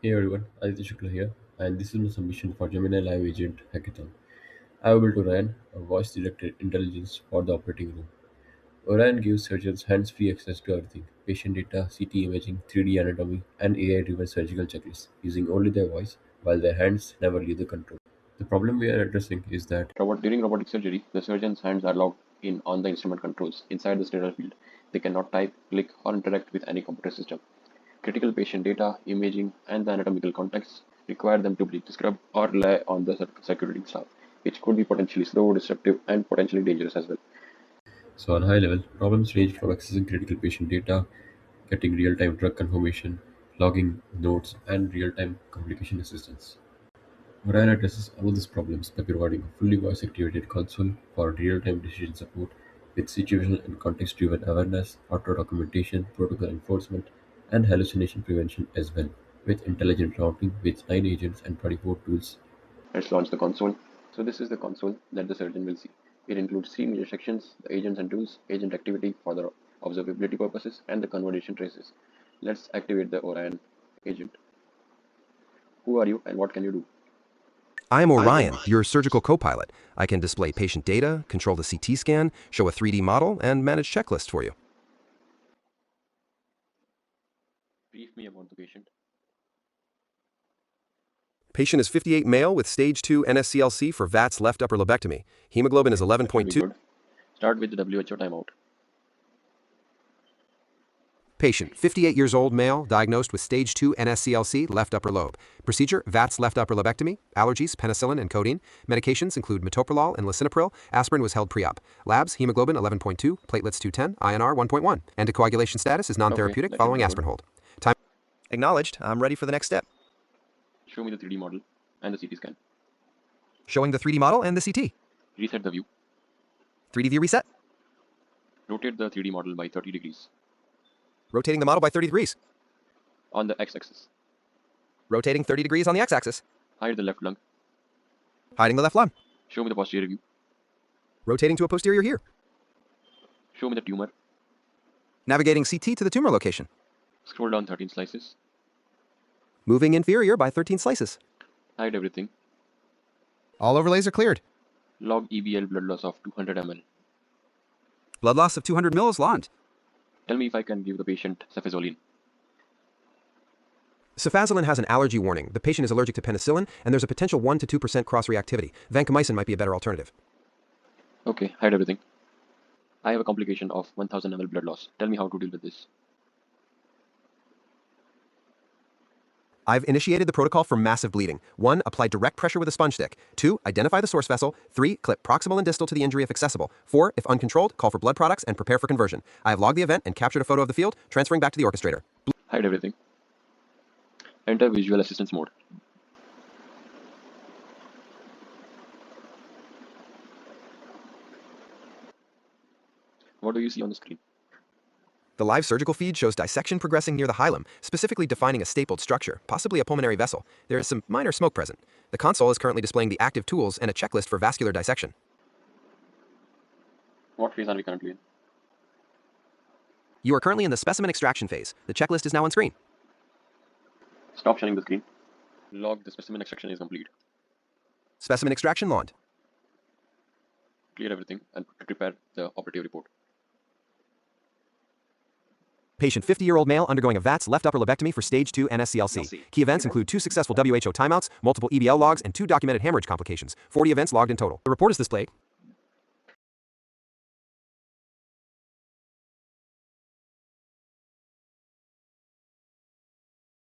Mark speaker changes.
Speaker 1: Hey everyone, Aditya Shukla here, and this is my submission for Gemini Live Agent Hackathon. I will to run a voice-directed intelligence for the operating room. Orion gives surgeons hands-free access to everything: patient data, CT imaging, 3D anatomy, and AI-driven surgical checklists, using only their voice, while their hands never leave the control. The problem we are addressing is that during robotic surgery, the surgeon's hands are locked in on the instrument controls inside the sterile field. They cannot type, click, or interact with any computer system. Critical patient data, imaging, and the anatomical context require them to be scrubbed or rely on the security staff, which could be potentially slow, disruptive, and potentially dangerous as well. So, on high level, problems range from accessing critical patient data, getting real time drug confirmation, logging notes, and real time complication assistance. Orion addresses all of these problems by providing a fully voice activated console for real time decision support with situational and context driven awareness, auto documentation, protocol enforcement, and hallucination prevention as well, with intelligent routing with 9 agents and 24 tools. Let's launch the console. So this is the console that the surgeon will see. It includes three major sections: the agents and tools, agent activity for the observability purposes, and the conversation traces. Let's activate the Orion agent. Who are you and what can you do?
Speaker 2: I am Orion, your surgical co-pilot. I can display patient data, control the CT scan, show a 3D model, and manage checklists for you.
Speaker 1: Brief me about the patient.
Speaker 2: Patient is 58 male with stage 2 NSCLC for VATS left upper lobectomy. Hemoglobin is
Speaker 1: That should be
Speaker 2: 11.2.
Speaker 1: good. Start with the WHO timeout.
Speaker 2: Patient, 58 years old male, diagnosed with stage 2 NSCLC left upper lobe. Procedure, VATS left upper lobectomy. Allergies, penicillin and codeine. Medications include metoprolol and lisinopril. Aspirin was held pre-op. Labs, hemoglobin 11.2, platelets 210, INR 1.1. Anticoagulation status is non-therapeutic
Speaker 1: That should
Speaker 2: following
Speaker 1: be good.
Speaker 2: aspirin hold. Time acknowledged. I'm ready for the next step.
Speaker 1: Show me the 3D model and the CT scan.
Speaker 2: Showing the 3D model and the CT.
Speaker 1: Reset the view.
Speaker 2: 3D view reset.
Speaker 1: Rotate the 3D model by 30 degrees
Speaker 2: Rotating the model by 30 degrees.
Speaker 1: on the x-axis.
Speaker 2: Rotating 30 degrees on the x-axis.
Speaker 1: Hide the left lung.
Speaker 2: Hiding the left lung.
Speaker 1: Show me the posterior view.
Speaker 2: Rotating to a posterior here.
Speaker 1: Show me the tumor.
Speaker 2: Navigating CT to the tumor location.
Speaker 1: Scroll down 13 slices.
Speaker 2: Moving inferior by 13 slices.
Speaker 1: Hide everything.
Speaker 2: All overlays are cleared.
Speaker 1: Log EBL blood loss of 200 ml.
Speaker 2: Blood loss of 200 mils logged.
Speaker 1: Tell me if I can give the patient cefazolin.
Speaker 2: Cefazolin has an allergy warning. The patient is allergic to penicillin, and there's a potential 1 to 2% cross-reactivity. Vancomycin might be a better alternative.
Speaker 1: Okay, hide everything. I have a complication of 1000 ml blood loss. Tell me how to deal with this.
Speaker 2: I've initiated the protocol for massive bleeding. 1. Apply direct pressure with a sponge stick. 2. Identify the source vessel. 3. Clip proximal and distal to the injury if accessible. 4. If uncontrolled, call for blood products and prepare for conversion. I have logged the event and captured a photo of the field, transferring back to the orchestrator.
Speaker 1: Hide everything. Enter visual assistance mode. What do you see on the screen?
Speaker 2: The live surgical feed shows dissection progressing near the hilum, specifically defining a stapled structure, possibly a pulmonary vessel. There is some minor smoke present. The console is currently displaying the active tools and a checklist for vascular dissection.
Speaker 1: What phase are we currently in?
Speaker 2: You are currently in the specimen extraction phase. The checklist is now on screen.
Speaker 1: Stop sharing the screen. Log the specimen extraction is complete.
Speaker 2: Specimen extraction logged.
Speaker 1: Clear everything and prepare the operative report.
Speaker 2: Patient 50-year-old male undergoing a VATS left upper lobectomy for stage 2 NSCLC. Key events include 2 successful WHO timeouts, multiple EBL logs, and 2 documented hemorrhage complications. 40 events logged in total. The report is displayed.